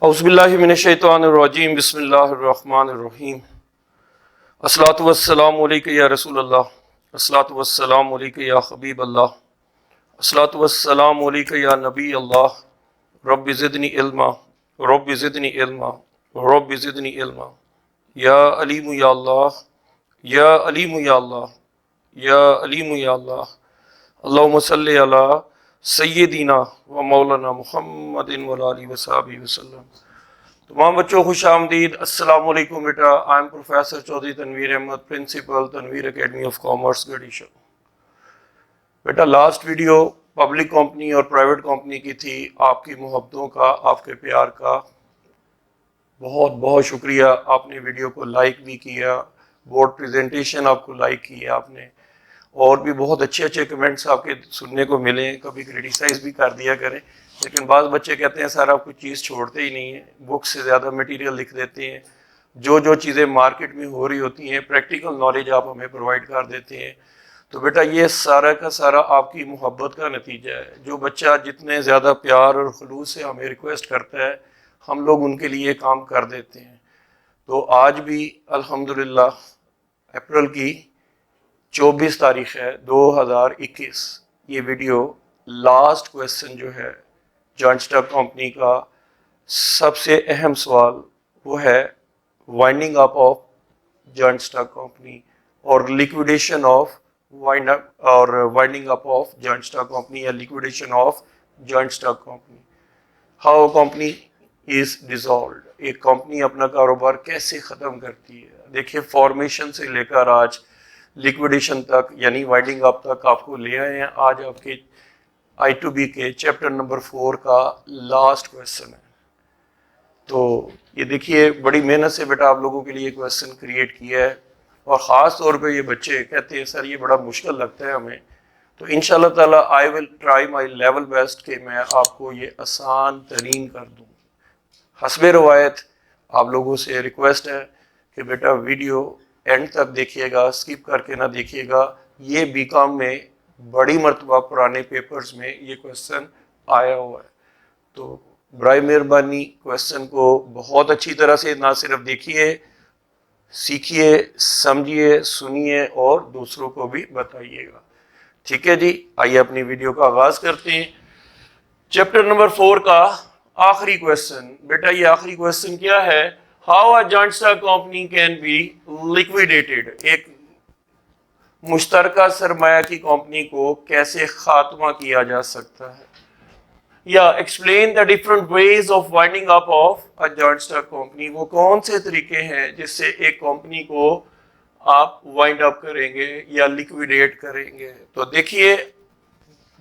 औज़ुबिल्लाहि मिनश्शैतानिर्रजीम बिस्मिल्लाहिर्रहमानिर्रहीम। अस्सलातु वस्सलामु अलैका या रसूलल्लाह, अस्सलातु वस्सलामु अलैका या हबीबल्लाह, अस्सलातु वस्सलामु अलैका या नबी अल्लाह। Rabbi ज़िदनी इल्मा, rabbi ज़िदनी इल्मा, rabbi ज़िदनी इल्मा। या अलीमु या अल्लाह, या अलीमु या अल्लाह, या अलीमु या अल्लाह। अल्लाहुम्मा सल्लि अला सय्यिदिना व मौलाना मुहम्मदिन व आलिहि व सहाबिहि वसल्लम। तमाम बच्चों खुश आमदीद। अस्सलाम वालेकुम बेटा। I am professor Chaudhary Tanveer Ahmad, principal Tanveer academy of commerce Gadisha. बेटा लास्ट वीडियो पब्लिक कंपनी और प्राइवेट कंपनी की थी। आपकी मोहब्बतों का, आपके प्यार का बहुत बहुत शुक्रिया। आपने वीडियो को लाइक भी किया, बोर्ड प्रेजेंटेशन आपको लाइक किया आपने, और भी बहुत अच्छे अच्छे कमेंट्स आपके सुनने को मिले। कभी क्रिटिसाइज भी कर दिया करें, लेकिन बाज़ बच्चे कहते हैं सर आप कुछ चीज़ छोड़ते ही नहीं है, बुक से ज़्यादा मटेरियल लिख देते हैं, जो चीज़ें मार्केट में हो रही होती हैं प्रैक्टिकल नॉलेज आप हमें प्रोवाइड कर देते हैं। तो बेटा ये सारा का सारा आपकी मोहब्बत का नतीजा है। जो बच्चा जितने ज़्यादा प्यार और खुलूस से हमें रिक्वेस्ट करता है, हम लोग उनके लिए काम कर देते हैं। तो आज भी अल्हम्दुलिल्लाह अप्रैल की 24 तारीख है 2021। ये वीडियो लास्ट क्वेश्चन जो है जॉइंट स्टॉक कंपनी का सबसे अहम सवाल वो है winding up of joint stock company और liquidation of winding up of joint stock company या liquidation of joint stock company. How company is dissolved. एक कंपनी अपना कारोबार कैसे ख़त्म करती है। देखिए फॉर्मेशन से लेकर आज लिक्विडेशन तक यानी वाइंडिंग अप तक आपको ले आए हैं। आज आपके I2B के चैप्टर नंबर 4 का लास्ट क्वेश्चन है। तो ये देखिए बड़ी मेहनत से बेटा आप लोगों के लिए क्वेश्चन क्रिएट किया है, और ख़ास तौर पे ये बच्चे कहते हैं सर ये बड़ा मुश्किल लगता है हमें। तो इंशाल्लाह ताला I will try my level best कि मैं आपको ये आसान तरीन कर दूँ। हस्बे रवायत आप लोगों से रिक्वेस्ट है कि बेटा वीडियो एंड तक देखिएगा, स्किप करके ना देखिएगा। ये बीकॉम में बड़ी मर्तबा पुराने पेपर्स में ये क्वेश्चन आया हुआ है। तो बराए मेहरबानी क्वेश्चन को बहुत अच्छी तरह से ना सिर्फ देखिए, सीखिए, समझिए, सुनिए और दूसरों को भी बताइएगा। ठीक है जी, आइए अपनी वीडियो का आगाज करते हैं। चैप्टर नंबर 4 का आखिरी क्वेश्चन। बेटा ये आखिरी क्वेश्चन क्या है? How a joint stock company can be liquidated. एक मुश्तरका सरमाया की कंपनी को कैसे खात्मा किया जा सकता है, या explain the different ways of winding up of a joint stock company. वो कौन से तरीके हैं जिससे एक कंपनी को आप वाइंड अप करेंगे या लिक्विडेट करेंगे। तो देखिए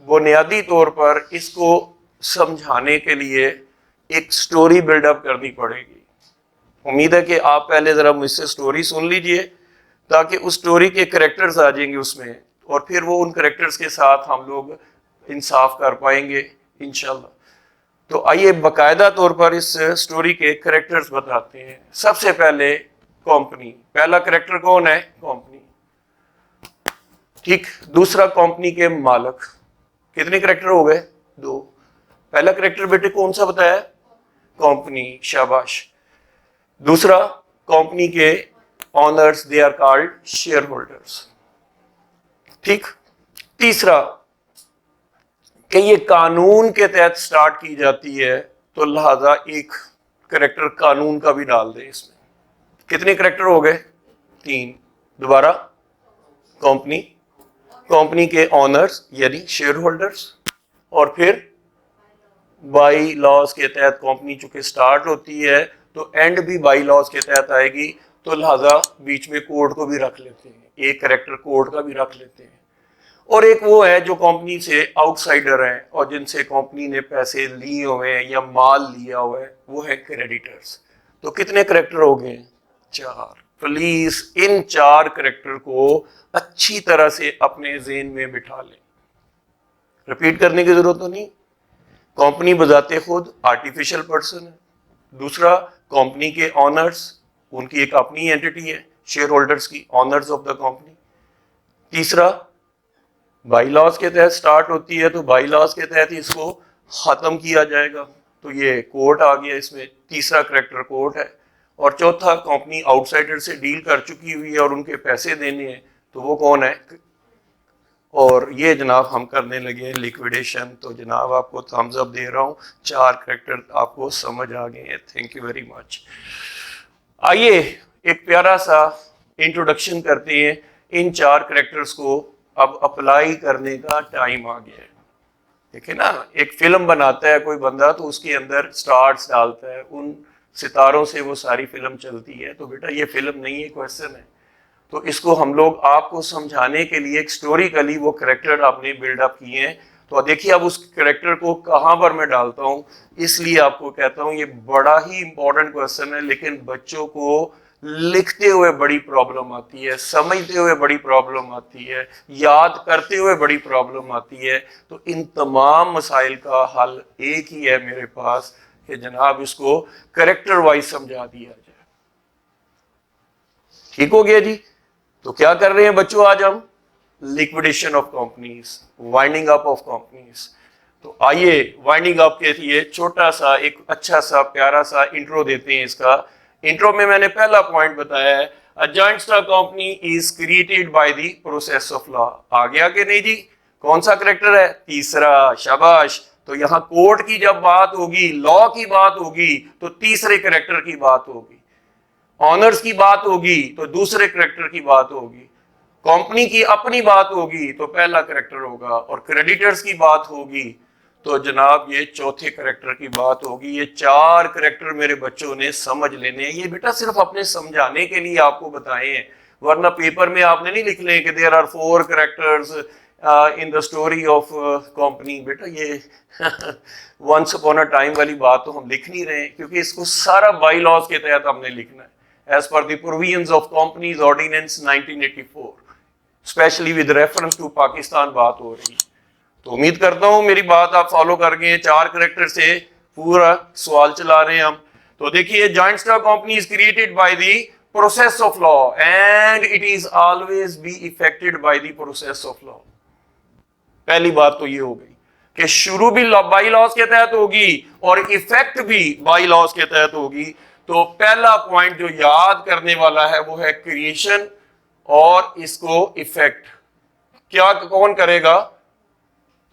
बुनियादी तौर पर इसको समझाने के लिए एक स्टोरी बिल्डअप करनी पड़ेगी। उम्मीद है कि आप पहले ज़रा मुझसे स्टोरी सुन लीजिए ताकि उस स्टोरी के करेक्टर्स आ जाएंगे उसमें, और फिर वो उन करेक्टर्स के साथ हम लोग इंसाफ कर पाएंगे इंशाल्लाह। तो आइए बाकायदा तौर पर इस स्टोरी के करेक्टर्स बताते हैं। सबसे पहले कंपनी, पहला करेक्टर कौन है? कंपनी। ठीक, दूसरा कंपनी के मालिक। कितने करेक्टर हो गए? 2। पहला करेक्टर बेटे कौन सा बताया? कंपनी, शाबाश। दूसरा कंपनी के owners, they are called shareholders. ठीक। तीसरा कि ये कानून के तहत स्टार्ट की जाती है, तो लिहाजा एक करेक्टर कानून का भी डाल दें इसमें। कितने करेक्टर हो गए? 3। दोबारा कंपनी, कंपनी के ऑनर्स यानी शेयर होल्डर्स, और फिर बाई लॉज के तहत कंपनी चूंकि स्टार्ट होती है तो एंड भी बाई लॉज के तहत आएगी, तो लिहाजा बीच में कोर्ट को भी रख लेते हैं, एक करेक्टर कोर्ट का भी रख लेते हैं। और एक वो है जो कंपनी से आउटसाइडर हैं और जिनसे कंपनी ने पैसे लिए हुए हैं या माल लिया हुआ है, वो है क्रेडिटर्स। तो कितने करेक्टर हो गए? 4। प्लीज इन 4 करेक्टर को अच्छी तरह से अपने ज़हन में बिठा लें, रिपीट करने की जरूरत तो नहीं। कंपनी बजाते खुद आर्टिफिशियल पर्सन है। दूसरा कंपनी के ऑनर्स, उनकी एक अपनी एंटिटी है, शेयर होल्डर्स की, ऑनर्स ऑफ द कंपनी। तीसरा बाई लॉज के तहत स्टार्ट होती है, तो बाई लॉज के तहत इसको खत्म किया जाएगा। तो ये कोर्ट आ गया, इसमें तीसरा करेक्टर कोर्ट है। और चौथा, कंपनी आउटसाइडर से डील कर चुकी हुई है और उनके पैसे देने हैं, तो वो कौन है? और ये जनाब हम करने लगे हैं लिक्विडेशन। तो जनाब आपको थम्स अप दे रहा हूँ, 4 करेक्टर आपको समझ आ गए हैं। Thank you very much. आइए एक प्यारा सा इंट्रोडक्शन करते हैं। इन 4 करेक्टर्स को अब अप्लाई करने का टाइम आ गया है। देखिए ना, एक फिल्म बनाता है कोई बंदा, तो उसके अंदर स्टार्स डालता है, उन सितारों से वो सारी फिल्म चलती है। तो बेटा ये फिल्म नहीं है, क्वेश्चन है। तो इसको हम लोग आपको समझाने के लिए एक स्टोरिकली वो करेक्टर आपने बिल्डअप किए हैं। तो देखिए अब उस करेक्टर को कहाँ पर मैं डालता हूँ, इसलिए आपको कहता हूँ ये बड़ा ही इंपॉर्टेंट क्वेश्चन है, लेकिन बच्चों को लिखते हुए बड़ी प्रॉब्लम आती है, समझते हुए बड़ी प्रॉब्लम आती है, याद करते हुए बड़ी प्रॉब्लम आती है। तो इन तमाम मसाइल का हल एक ही है मेरे पास कि जनाब इसको करेक्टर वाइज समझा दिया जाए। ठीक हो गया जी? तो क्या कर रहे हैं बच्चों आज हम? Liquidation of companies, winding up of companies. तो आइए वाइंडिंग अप के लिए छोटा सा एक अच्छा सा प्यारा सा इंट्रो देते हैं। इसका इंट्रो में मैंने पहला पॉइंट बताया है, a joint stock company is created by the process of law. आगे आगे नहीं जी, कौन सा करेक्टर है? तीसरा, शाबाश। तो यहां कोर्ट की जब बात होगी, लॉ की बात होगी, तो तीसरे करेक्टर की बात होगी। ऑनर्स की बात होगी तो दूसरे करेक्टर की बात होगी। कंपनी की अपनी बात होगी तो पहला करेक्टर होगा, और क्रेडिटर्स की बात होगी तो जनाब ये चौथे करेक्टर की बात होगी। ये 4 करेक्टर मेरे बच्चों ने समझ लेने हैं। ये बेटा सिर्फ अपने समझाने के लिए आपको बताए हैं, वरना पेपर में आपने नहीं लिख ले कि there are 4 characters in the story of company. बेटा ये वंस अपॉन अ टाइम वाली बात तो हम लिख नहीं रहे हैं, क्योंकि इसको सारा बाई लॉज के तहत हमने लिखना है, as per the provisions of Companies Ordinance 1984, specially with reference to Pakistan बात हो रही है। तो उम्मीद करता हूं मेरी बात आप फॉलो कर गए। 4 करेक्टर से पूरा सवाल चला रहे हैं हम। तो देखिए, joint stock company is created by the process of law and it is always be affected by the process of law. पहली बात तो ये हो गई कि शुरू भी बाई लॉज के तहत होगी और इफेक्ट भी बाई लॉज के तहत होगी। तो पहला पॉइंट जो याद करने वाला है वो है क्रिएशन और इसको इफेक्ट। क्या कौन करेगा?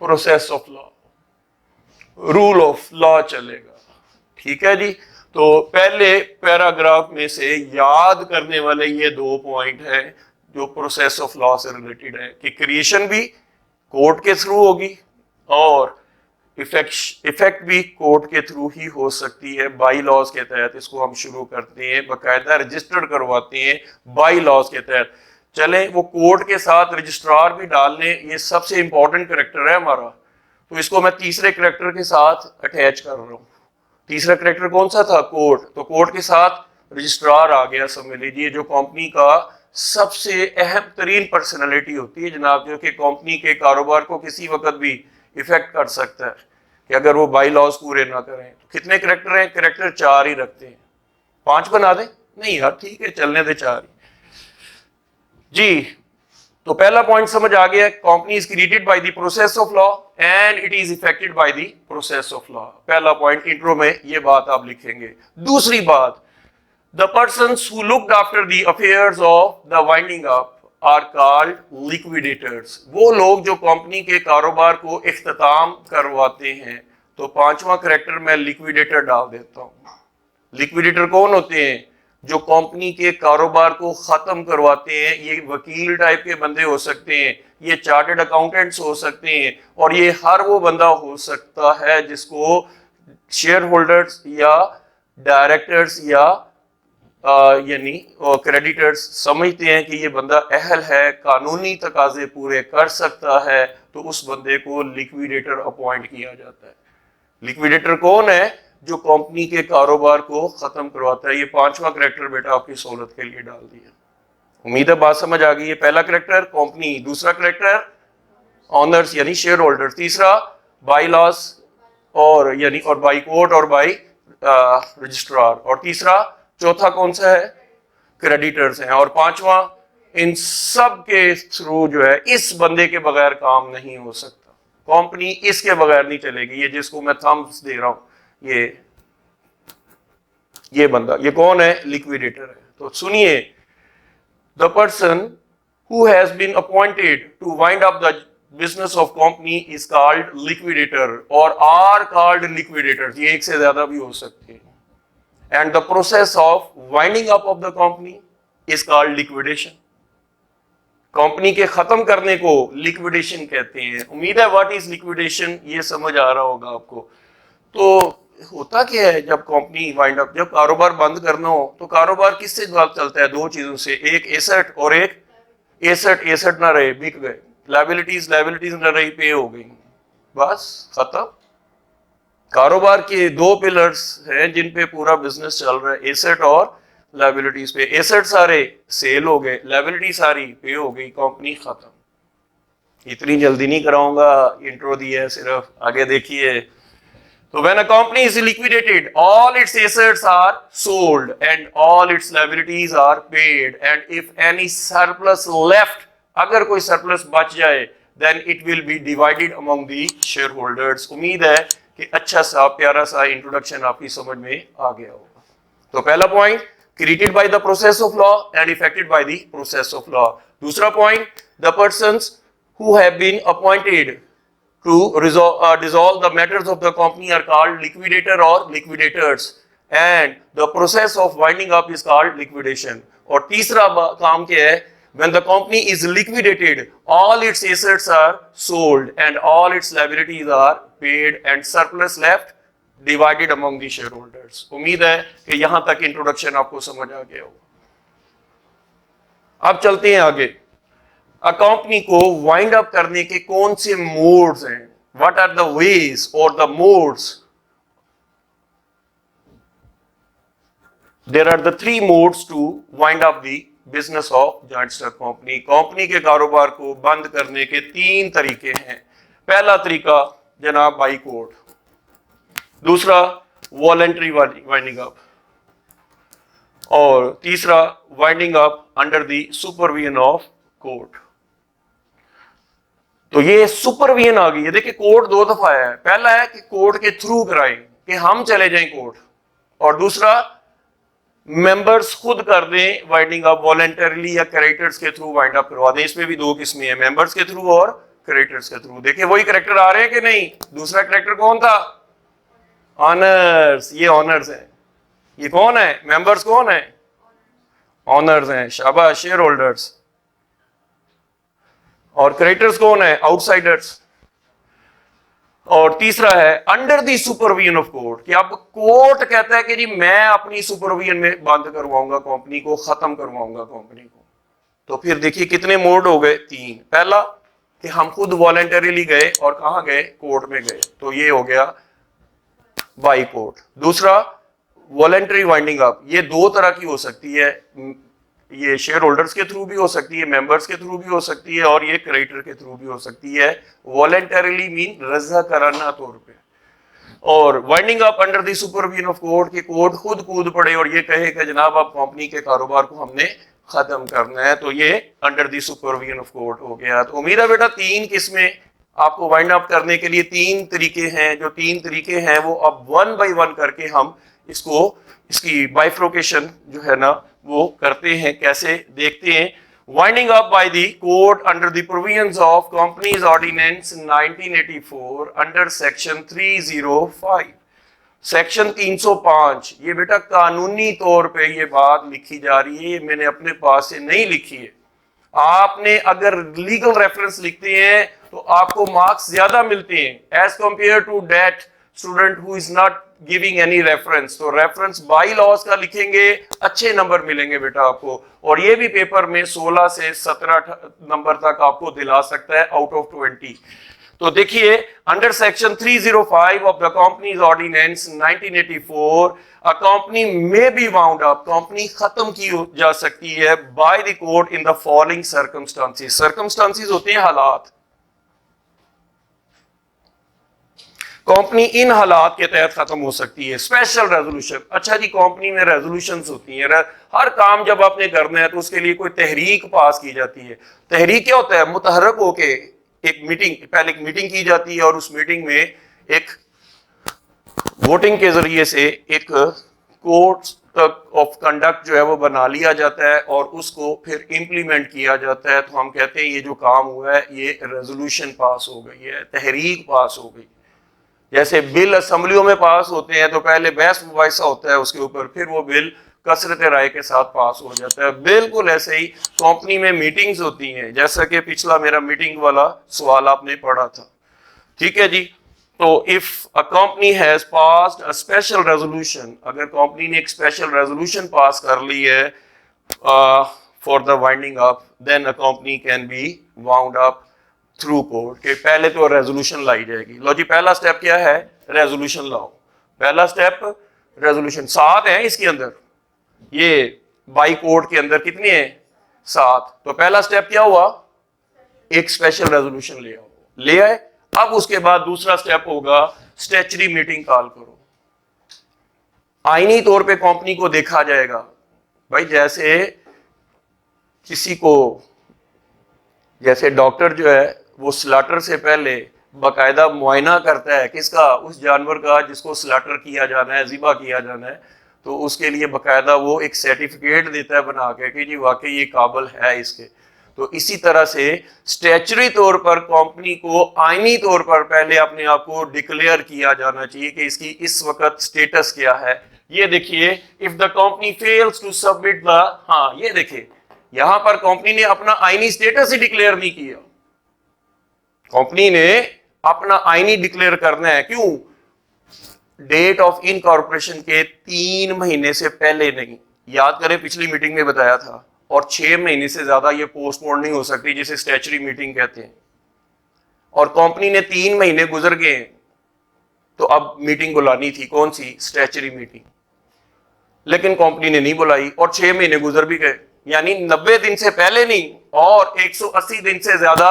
Process of law, rule of law चलेगा। ठीक है जी? तो पहले पैराग्राफ में से याद करने वाले ये 2 पॉइंट है जो प्रोसेस ऑफ लॉ से रिलेटेड है, कि क्रिएशन भी कोर्ट के थ्रू होगी और इफेक्ट भी कोर्ट के थ्रू ही हो सकती है, बाई लॉज के तहत। इसको हम शुरू करते हैं, बाकायदा रजिस्टर्ड करवाते हैं बाई लॉज के तहत। चलें वो कोर्ट के साथ रजिस्ट्रार भी डाल लें, ये सबसे इंपॉर्टेंट करेक्टर है हमारा। तो इसको मैं तीसरे करेक्टर के साथ अटैच कर रहा हूं। तीसरा करेक्टर कौन सा था? कोर्ट। तो कोर्ट के साथ रजिस्ट्रार आ गया, समझ लीजिए, जो कंपनी का सबसे अहम तरीन पर्सनैलिटी होती है जनाब, जो कि कंपनी के कारोबार को किसी वक्त भी इफेक्ट कर सकता है कि अगर वो बाई लॉज पूरे ना करें। तो कितने करेक्टर हैं? करेक्टर 4 ही रखते हैं। 5 बना दें? नहीं यार, ठीक है, चलने दे 4 ही जी। तो पहला पॉइंट समझ आ गया, company is created by the process of law and it is effected by the process of law. पहला पॉइंट इंट्रो में ये बात आप लिखेंगे। दूसरी बात, the persons who looked after the affairs of the winding up are called liquidators. वो लोग जो कंपनी के कारोबार को इख्तिताम करवाते हैं। तो 5वां करेक्टर मैं लिक्विडेटर डाल देता हूं। लिक्विडेटर कौन होते हैं? जो कंपनी के कारोबार को खत्म करवाते हैं। ये वकील टाइप के बंदे हो सकते हैं, ये चार्टर्ड अकाउंटेंट्स हो सकते हैं, और ये हर वो बंदा हो सकता है जिसको शेयर होल्डर्स या डायरेक्टर्स या यानी क्रेडिटर्स समझते हैं कि ये बंदा अहल है, कानूनी तकाजे पूरे कर सकता है, तो उस बंदे को लिक्विडेटर अपॉइंट किया जाता है। लिक्विडेटर कौन है? जो कंपनी के कारोबार को खत्म करवाता है। ये 5वां करेक्टर बेटा आपकी सहूलत के लिए डाल दिया। उम्मीद है बात समझ आ गई है। पहला करेक्टर कंपनी, दूसरा करेक्टर ऑनर्स यानी शेयर होल्डर, तीसरा बाई लॉस और यानी और बाई कोर्ट और बाई रजिस्ट्रार, और तीसरा चौथा कौन सा है? क्रेडिटर्स हैं, और 5वां इन सब के थ्रू जो है इस बंदे के बगैर काम नहीं हो सकता। कंपनी इसके बगैर नहीं चलेगी। ये जिसको मैं थम्स दे रहा हूं, ये बंदा, ये कौन है? लिक्विडेटर है। तो सुनिए, the person who has been appointed to wind up the business of company is called liquidator or are called liquidators। ये एक से ज्यादा भी हो सकते हैं। And the process of winding up of the company is called liquidation। Company के खत्म करने को लिक्विडेशन कहते हैं। उम्मीद है व्हाट इज लिक्विडेशन ये समझ आ रहा होगा आपको। तो होता क्या है जब कंपनी वाइंड अप, जब कारोबार बंद करना हो तो कारोबार किससे चलता है? दो चीजों से, एक एसेट और एक एसेट ना रहे, बिक गए, लायबिलिटीज ना रही, पे हो गई, बस खत्म। कारोबार के दो पिलर्स हैं जिन पे पूरा बिजनेस चल रहा है, एसेट और लायबिलिटीज पे। एसेट सारे सेल हो गए, लायबिलिटी सारी पे हो गई, कंपनी खत्म। इतनी जल्दी नहीं कराऊंगा, इंट्रो दिया है सिर्फ, आगे देखिए। So when a company is liquidated, all its assets are sold and all its liabilities are paid, and if any surplus left, अगर कोई surplus बच जाए, then it will be divided among the shareholders। उम्मीद है कि अच्छा सा प्यारा सा इंट्रोडक्शन आपकी समझ में आ गया होगा। तो पहला point, created by the process of law and effected by the process of law। दूसरा point, the persons who have been appointed to dissolve the matters of the company are called liquidator or liquidators, and the process of winding up is called liquidation। और तीसरा काम क्या है? When the company is liquidated, all its assets are sold and all its liabilities are paid and surplus left divided among the shareholders। उम्मीद है कि यहां तक इंट्रोडक्शन आपको समझ आ गया होगा। अब चलते हैं आगे। कंपनी को वाइंड अप करने के कौन से मोड्स हैं? व्हाट आर द वेज और the modes? There are the three modes to wind up the business of joint stock company. Company के कारोबार को बंद करने के तीन तरीके हैं। पहला तरीका जनाब बाई कोर्ट, दूसरा वॉलंटरी वाइंडिंग अप, और तीसरा winding up under the supervision of court. तो ये सुपरविजन आ गई है। देखिए कोर्ट दो दफा आया है। पहला है कि कोर्ट के थ्रू कराएं, कि हम चले जाएं कोर्ट, और दूसरा मेंबर्स खुद कर दें वाइंडिंग अप वॉलंटरीली या क्रेडिटर्स के थ्रू वाइंड अप करवा दें। इसमें भी दो किस्में हैं, मेंबर्स के थ्रू और क्रेडिटर्स के थ्रू। देखिए वही करेक्टर आ रहे हैं कि नहीं? दूसरा करेक्टर कौन था? ऑनर्स। ये ऑनर्स है। ये कौन है? मेंबर्स कौन है? ऑनर्स हैं, शाबाश, शेयर होल्डर्स। और क्रेडिटर्स कौन है? आउटसाइडर्स। और तीसरा है under the supervision of court, कि अब कोर्ट कहता है कि जी मैं अपनी सुपरविजन में बंद करवाऊंगा कंपनी को, खत्म करवाऊंगा कंपनी को। तो फिर देखिए कितने मोड हो गए? तीन। पहला कि हम खुद वॉलंटरीली गए, और कहां गए? कोर्ट में गए, तो ये हो गया बाई कोर्ट। दूसरा वॉलंटरी वाइंडिंग अप, ये दो तरह की हो सकती है, ये शेयर होल्डर्स के थ्रू भी हो सकती है, मेंबर्स के थ्रू भी हो सकती है, और ये क्रेडिटर के थ्रू भी हो सकती है। वॉलंटरीली मीन रजा कराना तौर पे। और winding up under the supervision of court, के कोर्ट खुद कूद पड़े और ये कहे कि जनाब अब कंपनी के कारोबार को हमने खत्म करना है, तो ये under the supervision of court हो गया। तो उम्मीद है बेटा तीन किस्में आपको वाइंड अप करने के लिए तीन तरीके हैं। जो तीन तरीके हैं वो अब वन बाई वन करके हम इसकी बाइफ्रोकेशन जो है ना वो करते हैं। कैसे? देखते हैं। Winding up by the court under the provisions of companies ordinance 1984 under section 305। Section 305, ये बेटा कानूनी तौर पे ये बात लिखी जा रही है, ये मैंने अपने पास से नहीं लिखी है। आपने अगर लीगल रेफरेंस लिखते हैं तो आपको मार्क्स ज्यादा मिलते हैं as compare to that student who is not giving any reference. तो रेफरेंस बाई लॉज का लिखेंगे, अच्छे नंबर मिलेंगे बेटा आपको। और ये भी पेपर में 16 से 17 नंबर तक आपको दिला सकता है आउट ऑफ 20। तो देखिए under section 305 of the companies ordinance 1984 a company में बी वाउंड अप, कंपनी खत्म की जा सकती है by the court in the following circumstances. Circumstances होते हैं हालात। कंपनी इन हालात के तहत खत्म हो सकती है। स्पेशल रेजोल्यूशन, अच्छा जी कंपनी में रेजोल्यूशंस होती हैं। हर काम जब आपने करना है तो उसके लिए कोई तहरीक पास की जाती है। तहरीक क्या होता है? मुतहरक होके एक मीटिंग, पहले एक मीटिंग की जाती है और उस मीटिंग में एक वोटिंग के जरिए से एक कोड ऑफ कंडक्ट जो है वो बना लिया जाता है और उसको फिर इम्प्लीमेंट किया जाता है। तो हम कहते हैं ये जो काम हुआ है ये रेजोल्यूशन पास हो गई है, तहरीक पास हो गई। जैसे बिल असेंबलियों में पास होते हैं तो पहले बहस मुबाहिसा होता है उसके ऊपर, फिर वो बिल कसरत राय के साथ पास हो जाता है। बिल्कुल ऐसे ही कंपनी में मीटिंग्स होती हैं, जैसा कि पिछला मेरा मीटिंग वाला सवाल आपने पढ़ा था। ठीक है जी। तो if a company has passed a special resolution, अगर कंपनी ने एक स्पेशल रेजोल्यूशन पास कर ली है for the winding up, then a company can be wound up through court. के पहले तो रेजोल्यूशन लाई जाएगी। लो जी, पहला स्टेप क्या है? रेजोल्यूशन लाओ। पहला स्टेप रेजोल्यूशन, 7 है इसके अंदर, ये बाई कोर्ट के अंदर कितने हैं? 7। तो पहला स्टेप क्या हुआ? एक स्पेशल रेजोल्यूशन ले आओ, ले आए। अब उसके बाद दूसरा स्टेप होगा स्टैच्यूटरी मीटिंग कॉल करो। आईनी तौर पे कंपनी को देखा जाएगा। भाई जैसे किसी को, जैसे डॉक्टर जो है वो स्लाटर से पहले बाकायदा मुआयना करता है किसका? उस जानवर का जिसको स्लाटर किया जाना है, ज़िबा किया जाना है, तो उसके लिए बाकायदा वो एक सर्टिफिकेट देता है बना के कि जी वाकई ये काबिल है इसके। तो इसी तरह से स्टैच्यूटरी तौर पर कंपनी को आईनी तौर पर पहले अपने आप को डिक्लेयर किया जाना चाहिए कि इसकी इस वक्त स्टेटस क्या है। ये देखिए, if the company fails to submit the, हाँ ये देखिए यहां पर कंपनी ने अपना आईनी स्टेटस ही डिक्लेयर नहीं किया। कंपनी ने अपना आईनी डिक्लेयर करना है, क्यों? डेट ऑफ इनकॉर्पोरेशन के 3 महीने से पहले नहीं। याद करें पिछली मीटिंग में बताया था। और 6 महीने से ज्यादा ये पोस्टपोन नहीं हो सकती, जिसे स्टैच्यूटरी मीटिंग कहते हैं। और कंपनी ने 3 महीने गुजर गए, तो अब मीटिंग बुलानी थी, कौन सी? Statutory meeting. लेकिन कंपनी ने नहीं बुलाई और 6 महीने गुजर भी गए। यानी 90 दिन से पहले नहीं और 180 दिन से ज्यादा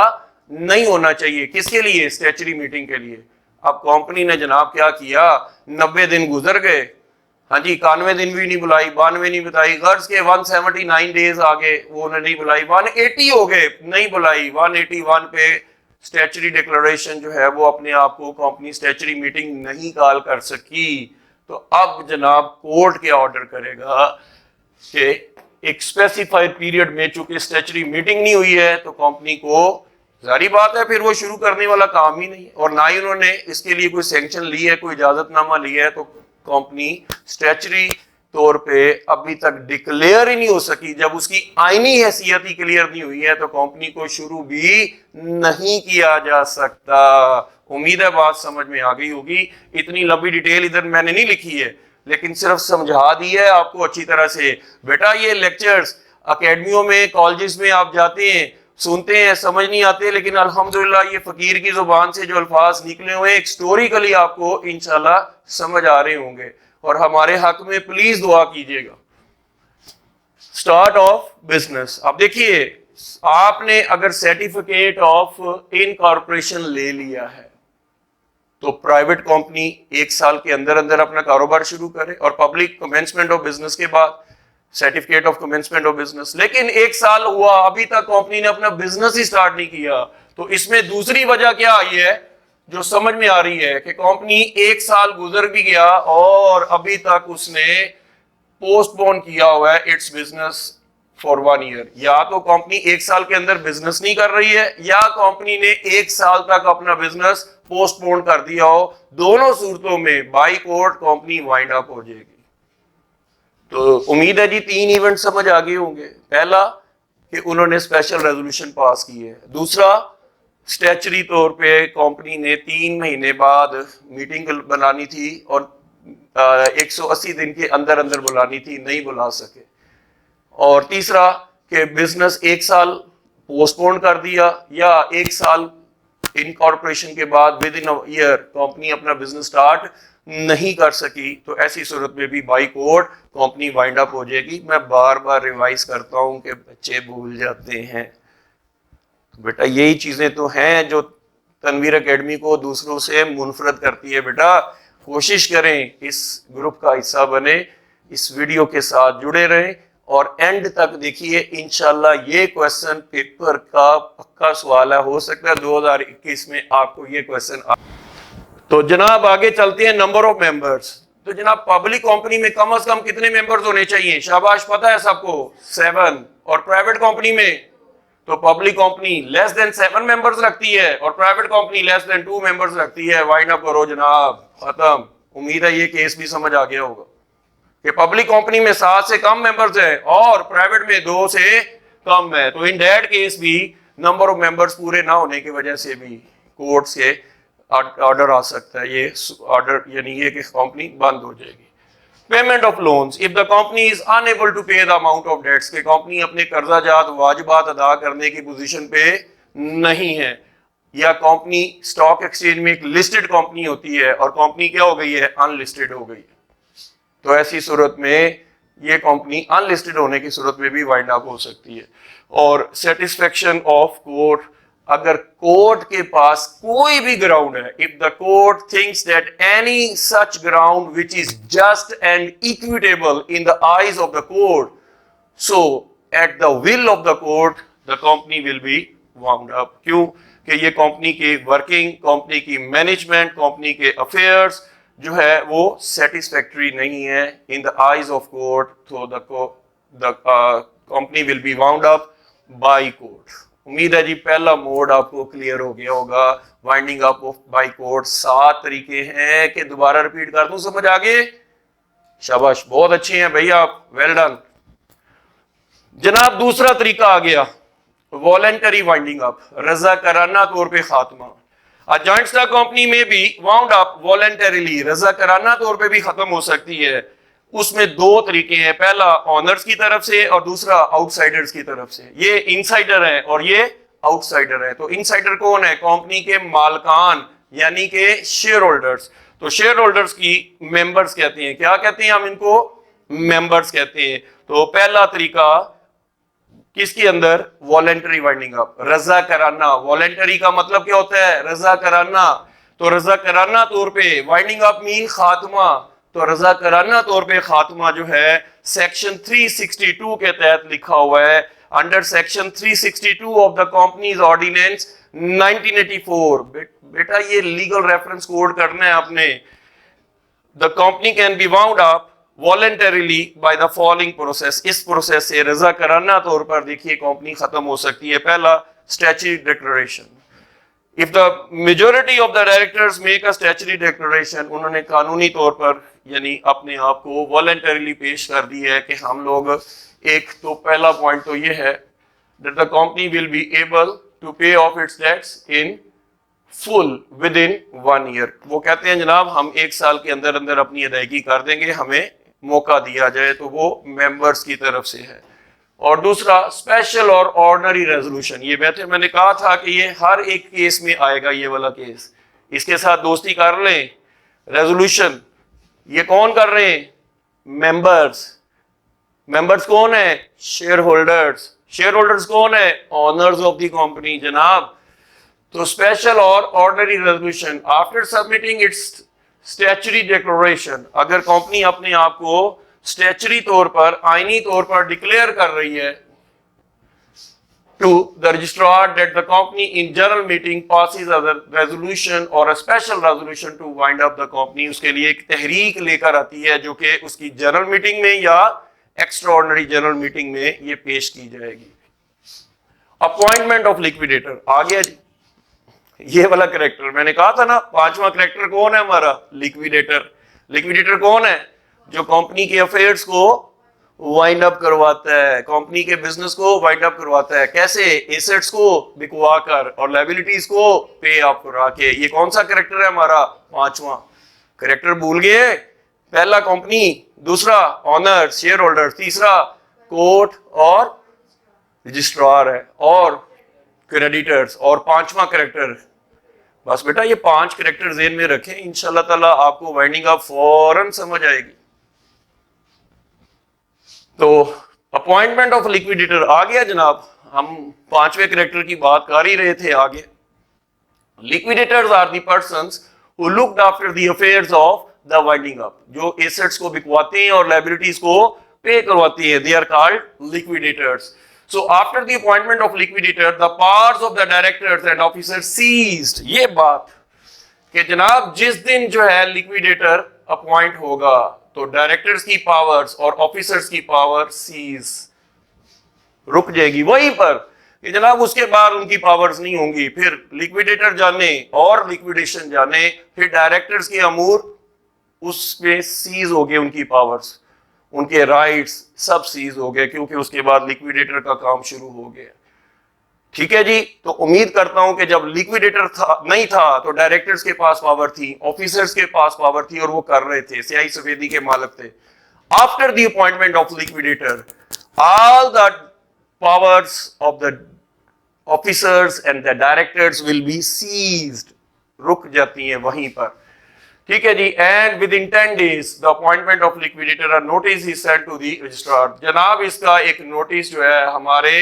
नहीं होना चाहिए। किसके लिए? स्टैच्यूटरी मीटिंग के लिए। अब कंपनी ने जनाब क्या किया? 90 दिन गुजर गए, हाँ जी, 91 दिन भी नहीं बुलाई, 92 नहीं बताई, गर्ज के 179 डेज आ गए, वो नहीं बुलाई, 180 हो गए, नहीं बुलाई, 181 पे स्टैच्यूटरी डिक्लेरेशन जो है वो अपने आप को कंपनी स्टैच्यूटरी मीटिंग नहीं कॉल कर सकी। तो अब जनाब कोर्ट क्या ऑर्डर करेगा कि एक स्पेसिफाइड पीरियड में चूंकि स्टैच्यूटरी मीटिंग नहीं हुई है तो कंपनी को, जारी बात है फिर वो शुरू करने वाला काम ही नहीं, और ना ही उन्होंने इसके लिए कोई सैंक्शन ली है, कोई इजाजतनामा लिया है। तो कंपनी स्टैच्यूटरी तौर पे अभी तक डिक्लेयर ही नहीं हो सकी। जब उसकी आईनी हैसियत ही क्लियर नहीं हुई है तो कंपनी को शुरू भी नहीं किया जा सकता। उम्मीद है बात समझ में आ गई होगी। इतनी लंबी डिटेल इधर मैंने नहीं लिखी है, लेकिन सिर्फ समझा दी है आपको अच्छी तरह से। बेटा ये लेक्चर्स अकेडमियों में, कॉलेजेस में आप जाते हैं, सुनते हैं, समझ नहीं आते, लेकिन अल्हम्दुलिल्लाह ये फकीर की जुबान से जो अल्फाज निकले हुए एक स्टोरिकली आपको इंशाल्लाह समझ आ रहे होंगे। और हमारे हक में प्लीज दुआ कीजिएगा। Start of business. अब देखिए, आपने अगर सर्टिफिकेट ऑफ इनकॉर्पोरेशन ले लिया है तो प्राइवेट कंपनी 1 साल के अंदर अंदर अपना कारोबार शुरू करे, और पब्लिक कमेंसमेंट ऑफ बिजनेस के बाद certificate of commencement of business. लेकिन 1 साल हुआ, अभी तक कंपनी ने अपना बिजनेस ही स्टार्ट नहीं किया। तो इसमें दूसरी वजह क्या आई है जो समझ में आ रही है कि कंपनी 1 साल गुजर भी गया और अभी तक उसने पोस्टपोन किया हुआ है इट्स बिजनेस फॉर 1 ईयर। या तो कंपनी 1 साल के अंदर बिजनेस नहीं कर रही है, या कंपनी ने 1 साल तक अपना बिजनेस पोस्टपोन कर दिया हो। दोनों सूरतों में by court company wind up हो जाएगी। तो उम्मीद है जी 3 इवेंट समझ आ गए होंगे। पहला कि उन्होंने स्पेशल रेजोल्यूशन पास की है। दूसरा, स्टैच्यूटरी तौर पे कंपनी ने 3 महीने बाद मीटिंग बनानी थी और 180 दिन के अंदर अंदर बुलानी थी, नहीं बुला सके। और तीसरा कि बिजनेस 1 साल पोस्टपोन कर दिया, या 1 साल इनकॉर्पोरेशन के बाद with in a year company अपना बिजनेस स्टार्ट नहीं कर सकी। तो ऐसी सूरत में भी by court company wind up हो जाएगी। मैं बार बार रिवाइज करता हूं कि बच्चे भूल जाते हैं। तो बेटा यही चीजें तो हैं जो तनवीर एकेडमी को दूसरों से मुनफरद करती है। बेटा कोशिश करें इस ग्रुप का हिस्सा बने, इस वीडियो के साथ जुड़े रहें और एंड तक देखिए। इंशाल्लाह ये क्वेश्चन पेपर का पक्का सवाल है, हो सकता है 2021 में आपको ये क्वेश्चन तो जनाब आगे चलते हैं, नंबर ऑफ मेंबर्स। तो जनाब पब्लिक कंपनी में कम से कम कितने मेंबर्स होने चाहिए? शाबाश, पता है सबको, 7। और प्राइवेट कंपनी में तो public company less than 7 members रखती है और private company less than 2 members रखती है। वाइंड अप करो जनाब, खत्म। उम्मीद है ये केस भी समझ आ गया होगा कि पब्लिक कंपनी में 7 से कम मेंबर्स है और प्राइवेट में 2 से कम है। तो इन दैट केस भी नंबर ऑफ मेंबर्स पूरे ना होने की वजह से भी कोर्ट से ऑर्डर आ सकता है। ये ऑर्डर यानी ये कि कंपनी बंद हो जाएगी। Payment of loans, if the company is unable to pay the amount of debts, के कंपनी अपने कर्जा जात वाजिबात अदा करने की पोजीशन पे नहीं है, या कंपनी स्टॉक एक्सचेंज में एक लिस्टेड कंपनी होती है और कंपनी क्या हो गई है? अनलिस्टेड हो गई है। तो ऐसी सूरत में ये कंपनी अनलिस्टेड होने की सूरत में भी वाइंड अप हो सकती है। और सेटिस्फेक्शन ऑफ कोर्ट, अगर कोर्ट के पास कोई भी ग्राउंड है, if the court thinks that any such ground which is just and equitable in the eyes of the court, so at the will of the court the company will B wound up. क्यों? कि ये company की working, company की management, company के affairs जो है वो satisfactory नहीं है in the eyes of court, तो the company will B wound up by court. उम्मीद है जी पहला मोड आपको क्लियर हो गया होगा। Winding up of by court 7 तरीके हैं कि दोबारा रिपीट कर दूं, समझ आ गए? शाबाश, बहुत अच्छे हैं भैया आप, वेल डन। जनाब दूसरा तरीका आ गया, वॉलेंटरी वाइंडिंग अप, रजाकाराना तौर पे खात्मा। A joint stock company में भी wound up voluntarily, रजाकाराना तौर पे भी खत्म हो सकती है। उसमें 2 तरीके हैं, पहला ऑनर्स की तरफ से और दूसरा आउटसाइडर्स की तरफ से। ये इनसाइडर है और ये आउटसाइडर है। तो इनसाइडर कौन है? कंपनी के मालकान यानी कि शेयर होल्डर्स। तो शेयर होल्डर्स की मेंबर्स कहते हैं, क्या कहते हैं हम इनको? मेंबर्स कहते हैं। तो पहला तरीका किसके अंदर? वॉलेंटरी वाइंडिंग अप, रजा कराना। वॉलेंटरी का मतलब क्या होता है? रजा कराना। तो रजा कराना तौर पे वाइंडिंग अप मीन खात्मा। तो रजा कराना तौर पे खात्मा जो है सेक्शन 362 के तहत लिखा हुआ है, under section 362 of the companies ordinance 1984। बेटा ये लीगल रेफरेंस कोड करना है आपने। The company can be wound up voluntarily by the following process, इस प्रोसेस से रजा कराना तौर पर देखिए कंपनी खत्म हो सकती है। पहला, statutory declaration. If the majority of the directors make a statutory declaration, उन्होंने कानूनी तौर पर यानी अपने आप को वॉलेंटरीली पेश कर दी है कि हम लोग एक, तो पहला पॉइंट तो ये है that the company will be able to pay off its debts in full within 1 year. वो कहते हैं जनाब हम 1 साल के अंदर अंदर अपनी अदायगी कर देंगे, हमें मौका दिया जाए। तो वो मेंबर्स की तरफ से है। और दूसरा, स्पेशल और ऑर्डिनरी रेजोल्यूशन। ये मैंने कहा था कि ये हर एक केस में आएगा, ये वाला केस। इसके साथ दोस्ती कर लें। रेजोल्यूशन ये कौन कर रहे हैं? मेंबर्स। मेंबर्स कौन है? Share holders. शेयर होल्डर्स कौन है? ऑनर्स ऑफ द कंपनी जनाब। तो स्पेशल और ordinary resolution after submitting it's statutory declaration, अगर कंपनी अपने आप को स्टैच्यूटरी तौर पर, आईनी तौर पर डिक्लेयर कर रही है to the registrar that the company in general meeting passes a resolution और a special resolution to wind up the company, उसके लिए एक तहरीक लेकर आती है जो कि उसकी जनरल मीटिंग में या एक्स्ट्रा ऑर्डिनरी जनरल मीटिंग में ये पेश की जाएगी। अपॉइंटमेंट ऑफ लिक्विडेटर आ गया जी। ये वाला करेक्टर मैंने कहा था ना, 5वां करेक्टर कौन है हमारा? लिक्विडेटर। लिक्विडेटर कौन है? जो कंपनी के अफेयर्स को वाइंड अप करवाता है, कंपनी के बिजनेस को वाइंड अप करवाता है। कैसे? एसेट्स को बिकवा कर और लायबिलिटीज को पे अप करा के। ये कौन सा करेक्टर है हमारा? 5वां करेक्टर। भूल गए? पहला कंपनी, दूसरा ऑनर शेयर होल्डर, तीसरा कोर्ट और रजिस्ट्रार है, और क्रेडिटर्स, और 5वां करेक्टर। बस बेटा ये 5 करेक्टर ज़हन में रखें, इंशाल्लाह ताला आपको वाइंडिंग अप फौरन समझ आएगी। तो अपॉइंटमेंट ऑफ लिक्विडेटर आ गया जनाब। हम 5वें करेक्टर की बात कर ही रहे थे आगे। Liquidators are the persons who looked after the affairs of the winding up, जो एसेट्स को बिकवाते हैं और लायबिलिटीज को पे करवाते हैं। They are called liquidators. So after the appointment of liquidator, the powers of the directors and officers ceased। ये बात कि जनाब जिस दिन जो है लिक्विडेटर अपॉइंट होगा तो डायरेक्टर्स की पावर्स और ऑफिसर्स की पावर सीज, रुक जाएगी वहीं पर कि जनाब उसके बाद उनकी पावर्स नहीं होंगी। फिर लिक्विडेटर जाने और लिक्विडेशन जाने, फिर डायरेक्टर्स के अमूर उसमें सीज हो गए, उनकी पावर्स, उनके राइट्स सब सीज हो गए, क्योंकि उसके बाद लिक्विडेटर का काम शुरू हो गया। ठीक है जी। तो उम्मीद करता हूं कि जब लिक्विडेटर था नहीं था तो डायरेक्टर्स के पास पावर थी, ऑफिसर्स के पास पावर थी और वो कर रहे थे, स्याही सफेदी के मालिक थे। After the appointment of liquidator all the powers of the officers and the directors will be ceased, रुक जाती हैं वहीं पर। ठीक है जी। And within 10 days the appointment of liquidator a notice is sent to the registrar. जनाब इसका एक नोटिस जो है हमारे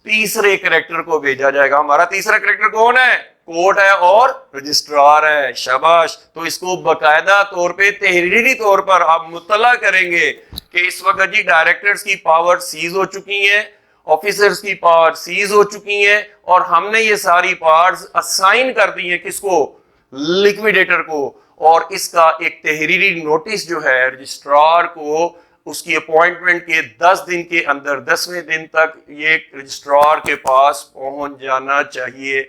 तीसरे कैरेक्टर को भेजा जाएगा। हमारा तीसरा कैरेक्टर कौन है? कोर्ट है और रजिस्ट्रार है। शाबाश। तो इसको बकायदा तौर पे तहरीरी तौर पर आप मुत्तला करेंगे कि इस वक्त जी डायरेक्टर्स की पावर सीज हो चुकी है, ऑफिसर्स की पावर सीज हो चुकी है, और हमने ये सारी पावर्स असाइन कर दी है किसको? लिक्विडेटर को। और इसका एक तहरीरी नोटिस जो है रजिस्ट्रार को उसकी अपॉइंटमेंट के 10 दिन के अंदर 10वें दिन तक ये रजिस्ट्रार के पास पहुंच जाना चाहिए।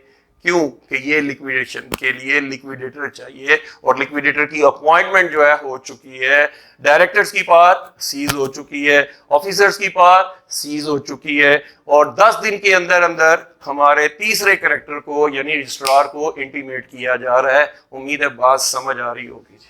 क्यों? कि ये लिक्विडेशन के लिए लिक्विडेटर चाहिए और लिक्विडेटर की अपॉइंटमेंट जो है हो चुकी है, डायरेक्टर्स की पावर सीज हो चुकी है, ऑफिसर्स की पावर सीज हो चुकी है, और 10 दिन के अंदर अंदर हमारे तीसरे कैरेक्टर को यानी रजिस्ट्रार को इंटीमेट किया जा रहा है। उम्मीद है बात समझ आ रही होगी।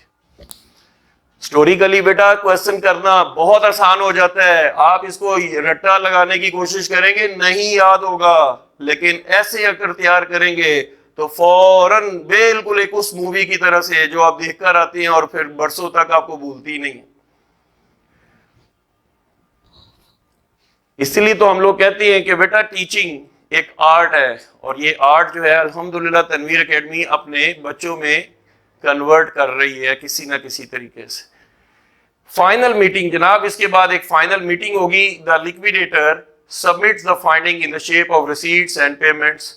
स्टोरिकली बेटा क्वेश्चन करना बहुत आसान हो जाता है, आप इसको रट्टा लगाने की कोशिश करेंगे नहीं याद होगा, लेकिन ऐसे अगर तैयार करेंगे तो फौरन बिल्कुल एक उस मूवी की तरह से जो आप देखकर आते हैं और फिर बरसों तक आपको भूलती नहीं। इसलिए तो हम लोग कहते हैं कि बेटा टीचिंग एक आर्ट है, और ये आर्ट जो है अल्हम्दुलिल्लाह तनवीर एकेडमी अपने बच्चों में कन्वर्ट कर रही है किसी ना किसी तरीके से। फाइनल मीटिंग जनाब, इसके बाद एक फाइनल मीटिंग होगी। The liquidator submits the finding in the shape of receipts and payments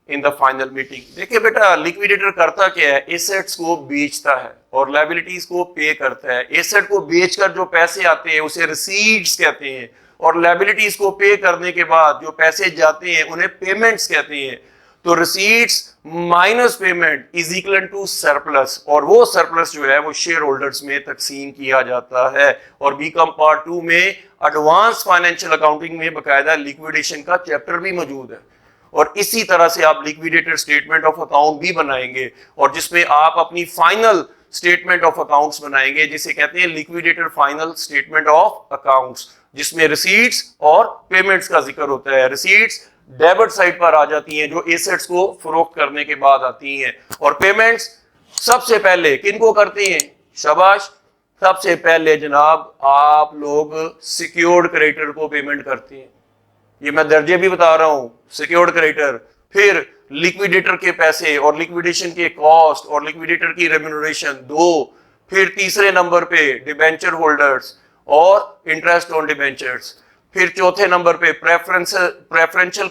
in the final meeting. देखिए बेटा लिक्विडेटर करता क्या है? एसेट्स को बेचता है और लायबिलिटीज को पे करता है। एसेट को बेचकर जो पैसे आते हैं उसे रिसीट्स कहते हैं, और लायबिलिटीज को पे करने के बाद जो पैसे जाते हैं उन्हें पेमेंट्स कहते हैं। तो receipts minus payment is equal to surplus, और वो सरप्लस जो है वो शेयर होल्डर्स में तकसीम किया जाता है। और बीकॉम पार्ट 2 में एडवांस फाइनेंशियल अकाउंटिंग में बकायदा लिक्विडेशन का चैप्टर भी मौजूद है, और इसी तरह से आप लिक्विडेटर स्टेटमेंट ऑफ अकाउंट भी बनाएंगे, और जिसमें आप अपनी फाइनल स्टेटमेंट ऑफ अकाउंट्स बनाएंगे, जिसे कहते हैं liquidator final statement of accounts, जिसमें रिसीट्स और पेमेंट्स का जिक्र होता है। रिसीट्स डेबिट साइड पर आ जाती हैं जो एसेट्स को फरोख्त करने के बाद आती हैं, और पेमेंट्स सबसे पहले किनको करते हैं? शाबाश। सबसे पहले जनाब आप लोग सिक्योर्ड क्रेडिटर को पेमेंट करते हैं, ये मैं दर्जे भी बता रहा हूं, सिक्योर्ड क्रेडिटर, फिर लिक्विडेटर के पैसे और लिक्विडेशन के कॉस्ट और लिक्विडेटर की रेम्यूनरेशन 2, फिर तीसरे नंबर पे डिबेंचर होल्डर्स और इंटरेस्ट ऑन डिबेंचर्स, फिर चौथे नंबर पे प्रेफरेंशियल